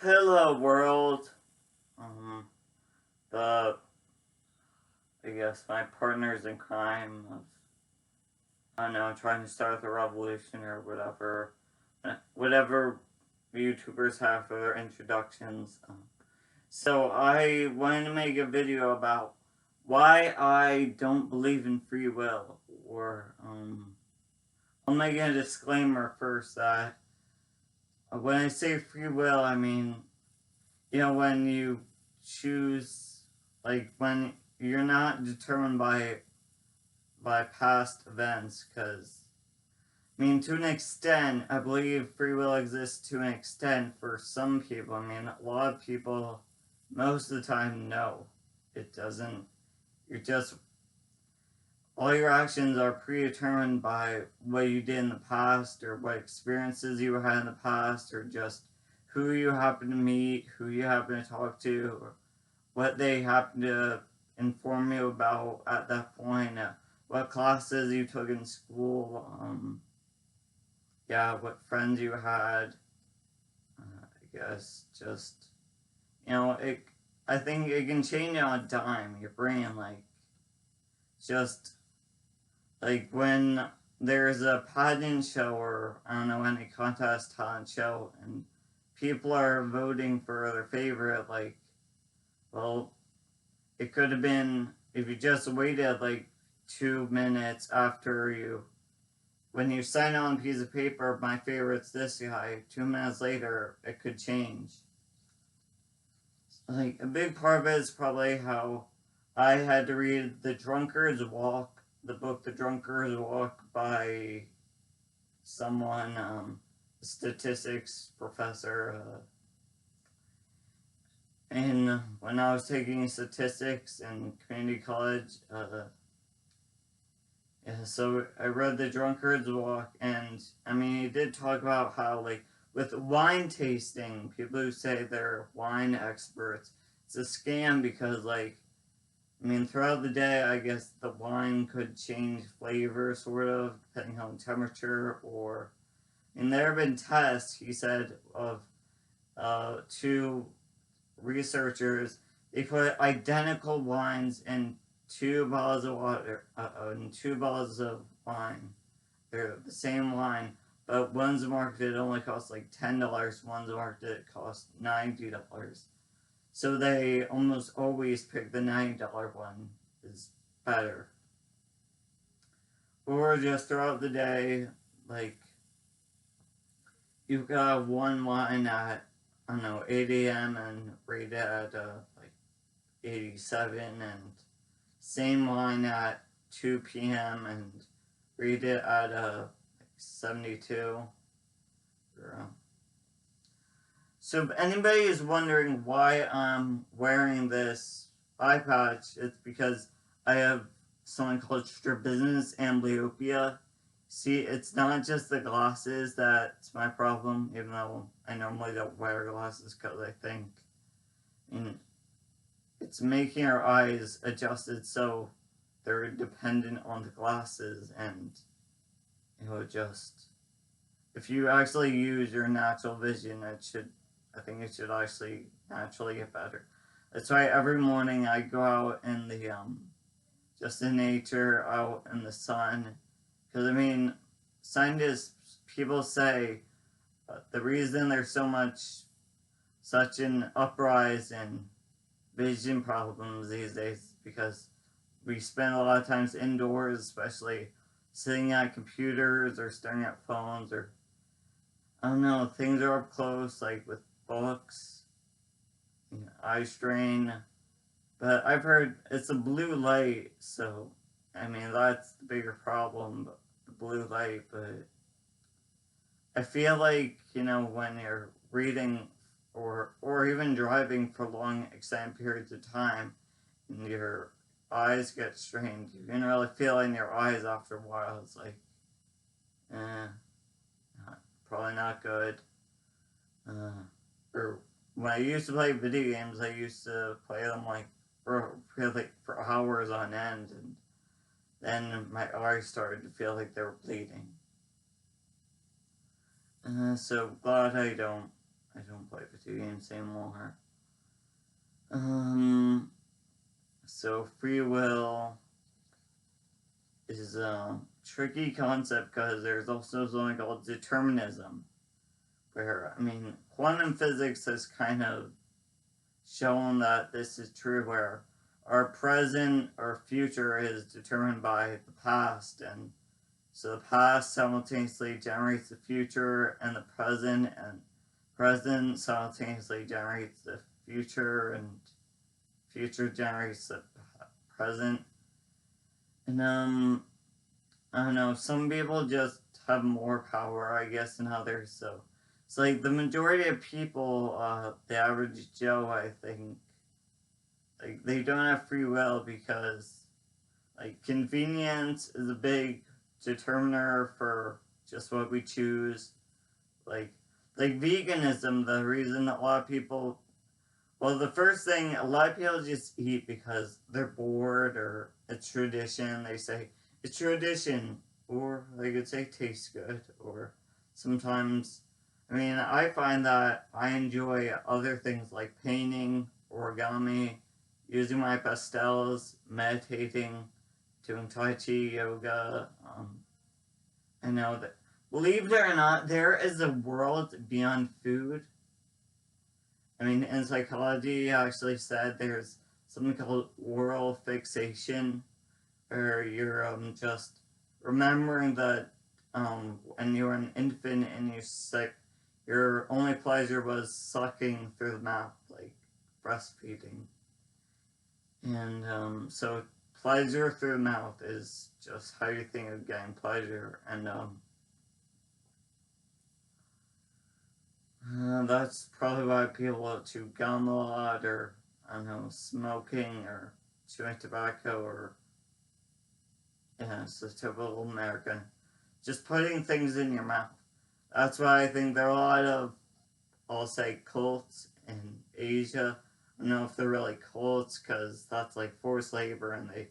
Hello world. Um, the I guess my partners in crime of I don't know trying to start the revolution or whatever YouTubers have for their introductions. So I wanted to make a video about why I don't believe in free will, or I'll make a disclaimer first that when I say free will, I mean when you choose, like when you're not determined by past events, because I mean, to an extent, I believe free will exists to an extent for some people. I mean, a lot of people, most of the time, no, it doesn't. You're just all your actions are predetermined by what you did in the past, or what experiences you had in the past, or just who you happen to meet, who you happen to talk to, or what they happen to inform you about at that point, what classes you took in school, what friends you had. I guess just it. I think it can change on a dime. Your brain, just like when there's a pageant show, or I don't know, any contest talent show, and people are voting for their favorite. Well, it could have been if you just waited like 2 minutes after when you sign on a piece of paper, my favorite's this guy. 2 minutes later, it could change. Like a big part of it is probably how I had to read The Drunkard's Walk, the book The Drunkard's Walk by someone, a statistics professor. And when I was taking statistics in community college, so I read The Drunkard's Walk, and I mean, he did talk about how, like, with wine tasting, people who say they're wine experts, it's a scam because, like, I mean, throughout the day, I guess the wine could change flavor, sort of, depending on temperature, or, I mean, there have been tests, he said, of two researchers. They put identical wines in 2 bottles of water, and 2 bottles of wine. They're the same wine, but one's marketed only costs like $10. One's marketed costs $90. So they almost always pick the $90 one. Is better. Or just throughout the day, like you've got one wine at I don't know 8 a.m. and rate it at like 87, and same wine at 2 p.m. and rate it at like 72. So if anybody is wondering why I'm wearing this eye patch, it's because I have something called strabismus amblyopia. See, it's not just the glasses that's my problem, even though I normally don't wear glasses because I think it's making our eyes adjusted so they're dependent on the glasses, and just if you actually use your natural vision, I think it should actually naturally get better. That's why every morning I go out in the just in nature, out in the sun, because I mean, scientists, people say the reason there's such an uprise in vision problems these days because we spend a lot of times indoors, especially sitting at computers or staring at phones, or I don't know, things are up close, like with books, eye strain. But I've heard it's a blue light, so I mean that's the bigger problem, the blue light. But I feel like when you're reading or even driving for long extended periods of time, and your eyes get strained, you can really feel in your eyes after a while. It's like, eh, probably not good. Or when I used to play video games, I used to play them like for hours on end, and then my eyes started to feel like they were bleeding. So glad I don't play video games anymore. So free will is a tricky concept because there's also something called determinism, where, quantum physics has kind of shown that this is true, where our present or future is determined by the past, and so the past simultaneously generates the future, and the present simultaneously generates the future, and future generates the present. And I don't know, some people just have more power, I guess, than others. So it's like the majority of people, the average Joe, I think, like, they don't have free will because, like, convenience is a big determiner for just what we choose. Like veganism, the reason a lot of people, well, the first thing, a lot of people just eat because they're bored or it's tradition. They say, it's tradition, or they could say tastes good, or sometimes, I find that I enjoy other things like painting, origami, using my pastels, meditating, doing Tai Chi, yoga. I know that, believe it or not, there is a world beyond food. In psychology, I actually said there's something called oral fixation, where you're just remembering that when you were an infant and your only pleasure was sucking through the mouth, like breastfeeding. And so pleasure through the mouth is just how you think of getting pleasure, and that's probably why people chew gum a lot, or, I don't know, smoking, or chewing tobacco, or, yeah, it's the typical American. Just putting things in your mouth. That's why I think there are a lot of, I'll say, cults in Asia. I don't know if they're really cults, because that's like forced labor, and they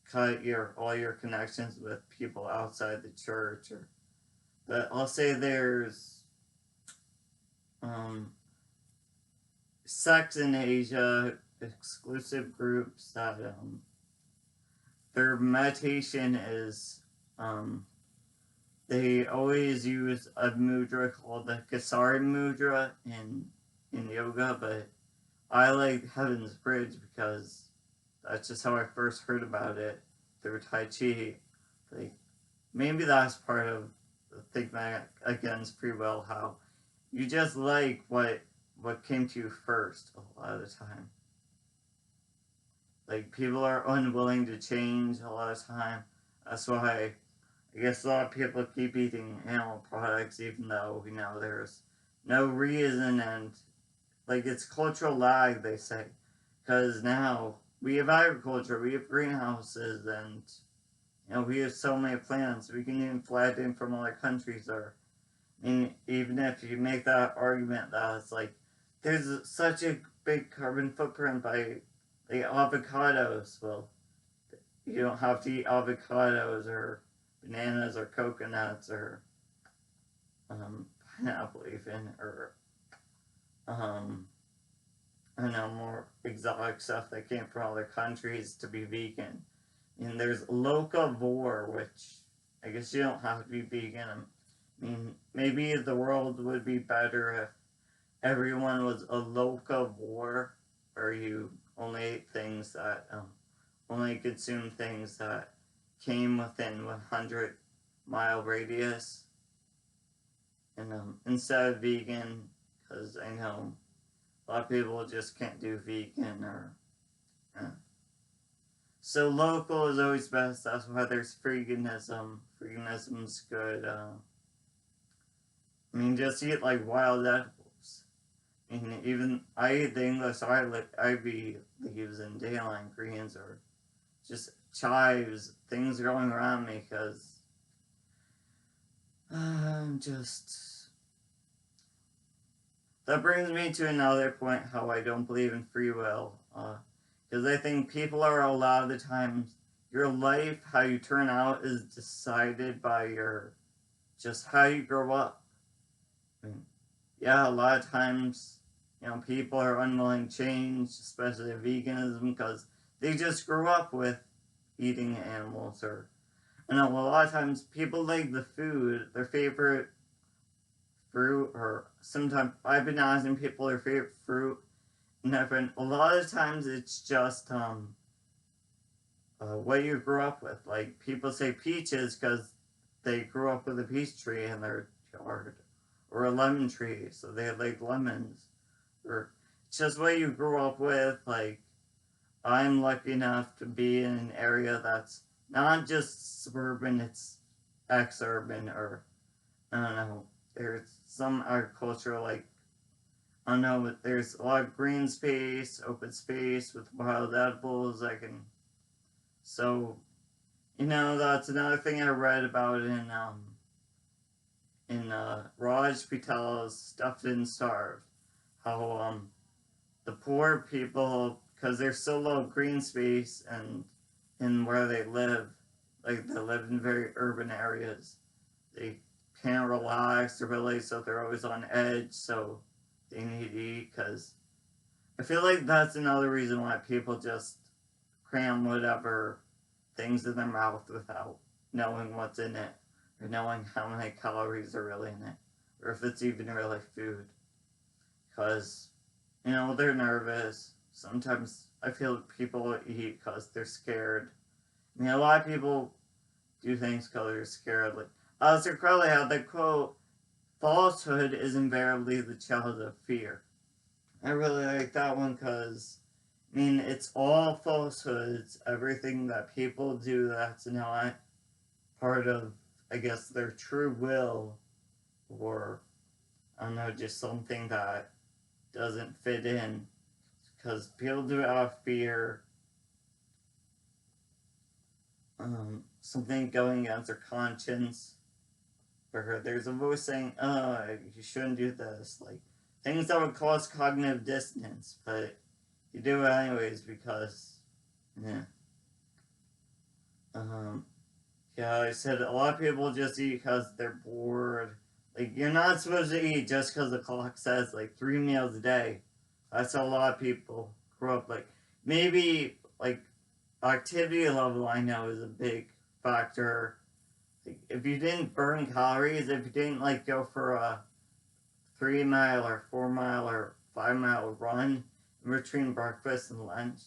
cut all your connections with people outside the church. But I'll say there's sects in Asia, exclusive groups that their meditation is they always use a mudra called the Kesari mudra in yoga, but I like Heaven's Bridge because that's just how I first heard about it, through Tai Chi. Like, maybe that's part of the thing against free will, how you just like what came to you first a lot of the time. Like, people are unwilling to change a lot of time. That's why I guess a lot of people keep eating animal products, even though there's no reason, and like, it's cultural lag, they say, because now we have agriculture, we have greenhouses, and we have so many plants. We can even fly it in from other countries, or even if you make that argument that it's like there's such a big carbon footprint by the avocados. Well, you don't have to eat avocados or bananas or coconuts or pineapple even, or I don't know, more exotic stuff that came from other countries to be vegan. And there's locavore, which I guess you don't have to be vegan. Maybe the world would be better if everyone was a locavore, where you only ate things that, only consume things that came within 100-mile radius. And instead of vegan, because I know a lot of people just can't do vegan, or so local is always best. That's why there's veganism. Veganism's good. Just eat like wild edibles. Even I eat the English ivy leaves and dandelion greens, or just chives, things growing around me, because that brings me to another point, how I don't believe in free will. Because I think people are, a lot of the times, your life, how you turn out, is decided by just how you grow up. yeah, a lot of times, people are unwilling to change, especially veganism, because they just grew up with eating animals. Or, a lot of times people like the food, their favorite fruit, or sometimes I've been asking people their favorite fruit, and a lot of times it's just what you grew up with. Like, people say peaches because they grew up with a peach tree in their yard, or a lemon tree, so they like lemons. Or it's just what you grew up with. Like, I'm lucky enough to be in an area that's not just suburban, it's ex-urban. Or I don't know, there's some agriculture, like, I don't know, there's a lot of green space, open space with wild edibles. So, that's another thing I read about in Raj Patel's Stuffed and Starved. How the poor people, because there's so little green space and in where they live, like they live in very urban areas, they can't relax really, so they're always on edge. So they need to eat. Because I feel like that's another reason why people just cram whatever things in their mouth without knowing what's in it, or knowing how many calories are really in it, or if it's even really food. Because, they're nervous. Sometimes I feel people eat because they're scared. A lot of people do things because they're scared. Like, Alistair Crowley had the quote, "Falsehood is invariably the child of fear." I really like that one because, it's all falsehoods. Everything that people do that's not part of, I guess, their true will, or, I don't know, just something that doesn't fit in. Because people do it out of fear, something going against their conscience. Or there's a voice saying, "Oh, you shouldn't do this." Like, things that would cause cognitive dissonance, but you do it anyways because, yeah. Um, yeah, I said a lot of people just eat because they're bored. Like, you're not supposed to eat just because the clock says, like, 3 meals a day. That's how a lot of people grow up. Like, maybe, like, activity level, I know, is a big factor. Like, if you didn't burn calories, if you didn't, like, go for a 3 mile or 4 mile or 5 mile run in between breakfast and lunch,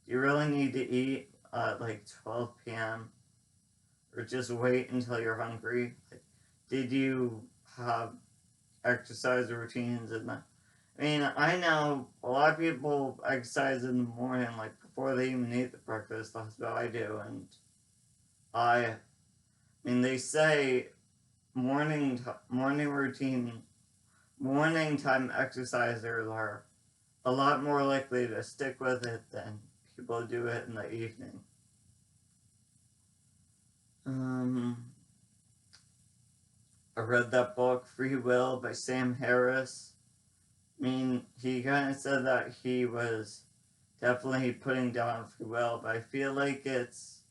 you really need to eat at, like, 12 p.m., or just wait until you're hungry. Like, did you have exercise routines in the? I know a lot of people exercise in the morning, like before they even eat the breakfast. That's what I do, and I they say morning routine, morning time exercisers are a lot more likely to stick with it than people who do it in the evening. Um, I read that book, Free Will, by Sam Harris. He kind of said that he was definitely putting down free will, but I feel like it's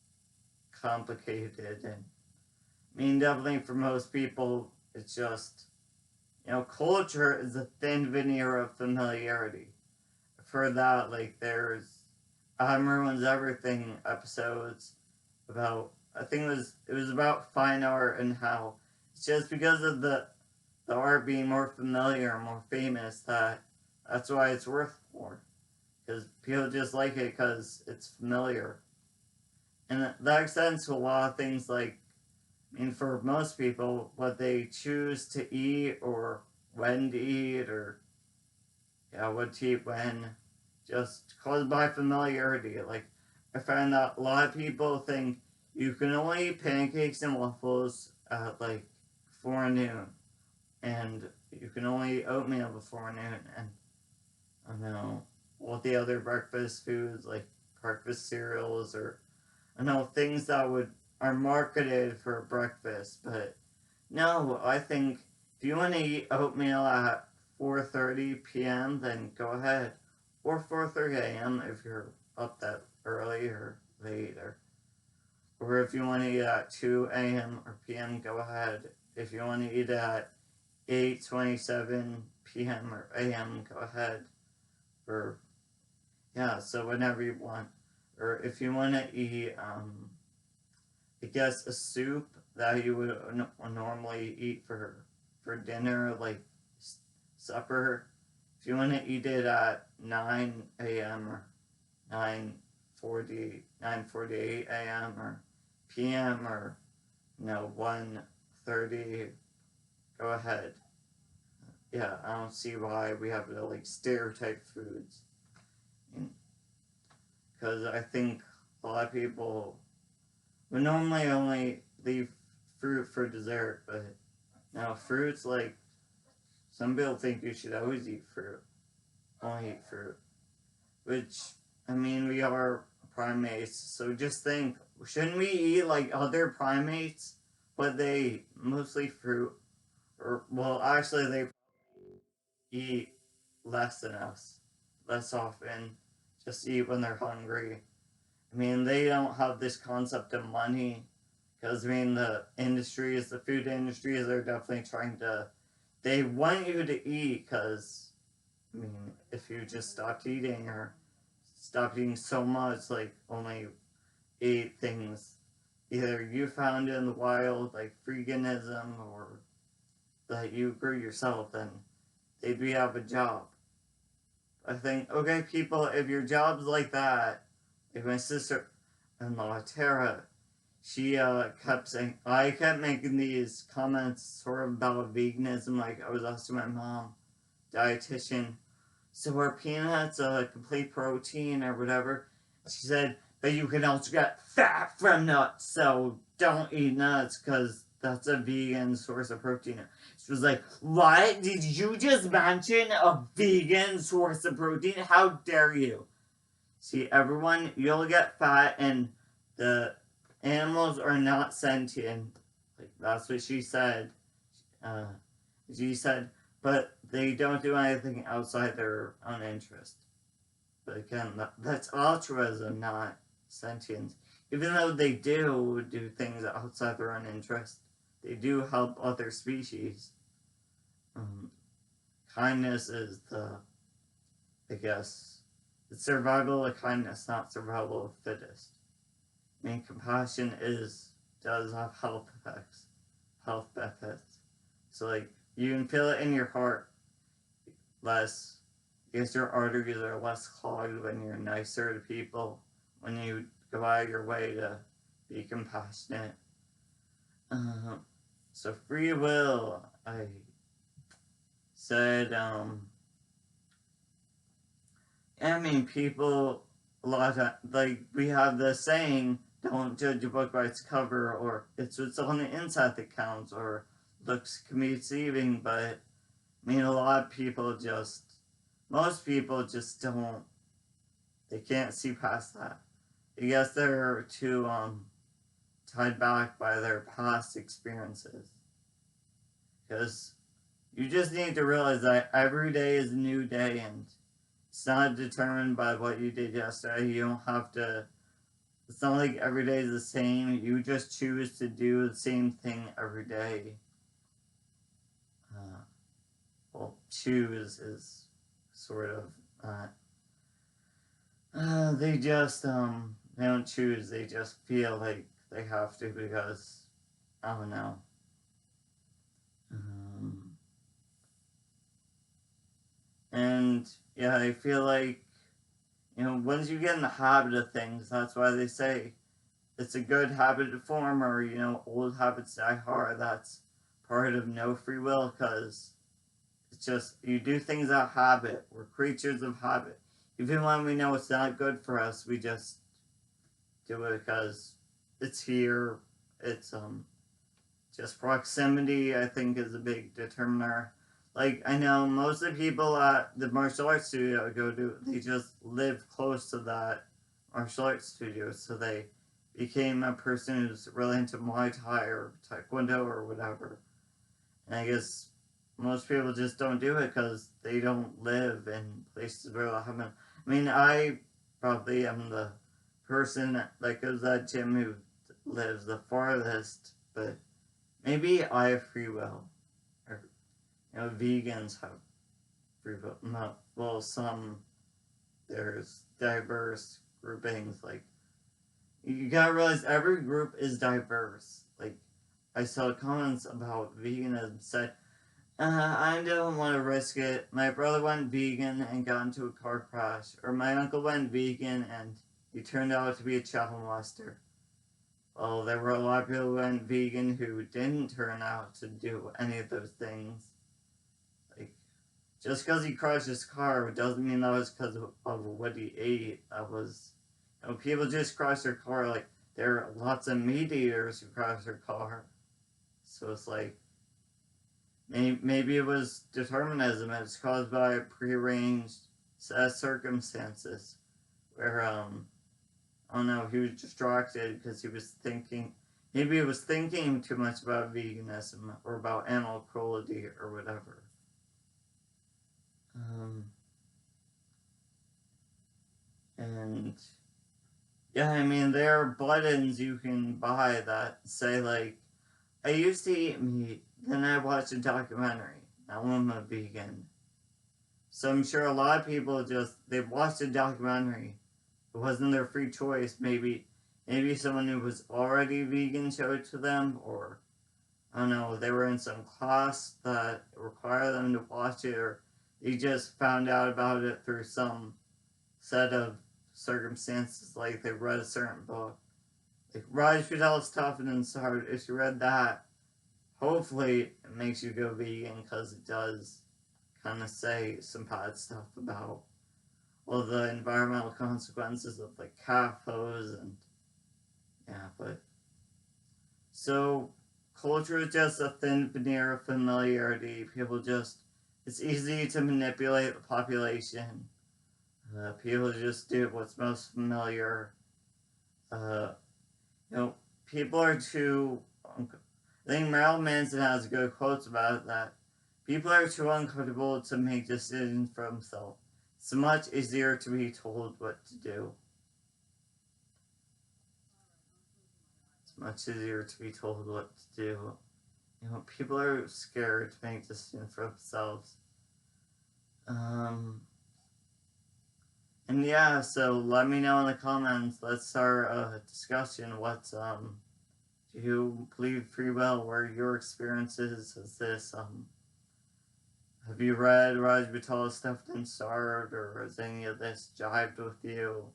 complicated. And definitely for most people, it's just, culture is a thin veneer of familiarity. For that, like, there's Everyone's Everything episodes about, I think it was about fine art, and how it's just because of the art being more familiar and more famous that's why it's worth more. Because people just like it because it's familiar. And that extends to a lot of things, like, for most people, what they choose to eat, or when to eat, or, yeah, what to eat when, just caused by familiarity. Like, I find that a lot of people think you can only eat pancakes and waffles at, like, 4 noon, and you can only eat oatmeal before noon, and I don't know, what the other breakfast foods, like breakfast cereals, or I know things that are marketed for breakfast. But no, I think if you want to eat oatmeal at 4:30 p.m., then go ahead, or 4:30 a.m. if you're up that early or late, or if you want to eat at 2 a.m. or p.m., go ahead. If you want to eat at 8:27 PM or AM, go ahead. Or, yeah, so whenever you want. Or if you want to eat, I guess a soup that you would normally eat for dinner, like supper. If you want to eat it at 9 a.m. or 9:48 a.m. or p.m. or 1:30, go ahead. Yeah, I don't see why we have to like stereotype foods, because I think a lot of people would normally only leave fruit for dessert, but now fruits, like, some people think you should always eat fruit, only eat fruit, which, I mean, we are primates, so just think, shouldn't we eat like other primates, but they mostly fruit, or, well, actually, they eat less than us, less often, just eat when they're hungry. I mean, they don't have this concept of money, because, I mean, the food industries are definitely trying to, they want you to eat, because, I mean, if you just stopped eating, or stopped eating so much, like, only ate things either you found in the wild, like veganism, or that you grew yourself, then they'd be out of a job. I think, okay, people, if your job's like that, like my sister-in-law, Tara, she kept saying, I kept making these comments sort of about veganism, like I was asking my mom, dietitian, so are peanuts a complete protein or whatever? She said, but you can also get fat from nuts, so don't eat nuts because that's a vegan source of protein. She was like, what? Did you just mention a vegan source of protein? How dare you? See, everyone, you'll get fat, and the animals are not sentient. Like, that's what she said. Uh, she said, but they don't do anything outside their own interest. But again, that's altruism, not sentience. Even though they do things outside their own interest, they do help other species. Um, Kindness is I guess, it's survival of kindness, not survival of fittest. I mean, compassion does have health benefits. So, like, you can feel it in your heart less. I guess your arteries are less clogged when you're nicer to people, when you go out of your way to be compassionate. So free will, I said, I mean, people, a lot of, like, we have the saying, don't judge a book by its cover, or it's what's on the inside that counts, or looks can be deceiving, but, I mean, most people just don't, they can't see past that. I guess they're too, tied back by their past experiences. Because you just need to realize that every day is a new day, and it's not determined by what you did yesterday. You don't have to, it's not like every day is the same. You just choose to do the same thing every day. Well, choose is sort of, they just, they don't choose. They just feel like they have to because, I don't know. And yeah, I feel like, once you get in the habit of things, that's why they say it's a good habit to form, or, old habits die hard. That's part of no free will, because it's just, you do things out of habit. We're creatures of habit. Even when we know it's not good for us, we just do it because it's here. It's, just proximity, I think, is a big determiner. Like, I know most of the people at the martial arts studio I go to, they just live close to that martial arts studio, so they became a person who's really into Muay Thai or Taekwondo or whatever. And I guess most people just don't do it because they don't live in places where they'll have. I mean, I probably am the person that goes to that gym who lives the farthest, but maybe I have free will, or vegans have well, there's diverse groupings. Like, you gotta realize every group is diverse. Like, I saw comments about veganism said, I don't want to risk it. My brother went vegan and got into a car crash. Or my uncle went vegan and he turned out to be a child molester. Well, there were a lot of people who went vegan who didn't turn out to do any of those things. Like, just because he crashed his car doesn't mean that was because of what he ate. That was, people just crash their car. Like, there are lots of meat eaters who crash their car. So it's like, maybe it was determinism. It's caused by a prearranged set of circumstances where, I don't know, he was distracted because he was thinking, maybe he was thinking too much about veganism or about animal cruelty or whatever. And yeah, I mean, there are buttons you can buy that say, like, I used to eat meat, then I watched a documentary. Now I'm a vegan. So I'm sure a lot of people they watched a documentary. It wasn't their free choice. Maybe someone who was already vegan showed it to them, or I don't know, they were in some class that required them to watch it, or they just found out about it through some set of circumstances, like they read a certain book. Like Raj Patel's Tough and Inside, if you read that, hopefully it makes you go vegan, because it does kind of say some bad stuff about all the environmental consequences of like CAFOs and yeah, but so culture is just a thin veneer of familiarity. It's easy to manipulate the population. People just do what's most familiar. People are too. I think Marilyn Manson has good quotes about that. People are too uncomfortable to make decisions for themselves. It's much easier to be told what to do. It's much easier to be told what to do. People are scared to make decisions for themselves. And yeah, so let me know in the comments. Let's start a discussion. Do you believe free will? What are your experiences? Is this, have you read Raj Patel's Stuffed and Starved, or has any of this jived with you?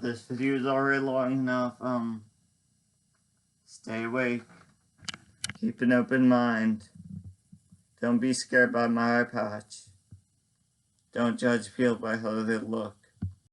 This video is already long enough. Stay awake. Keep an open mind. Don't be scared by my eye patch. Don't judge people by how they look.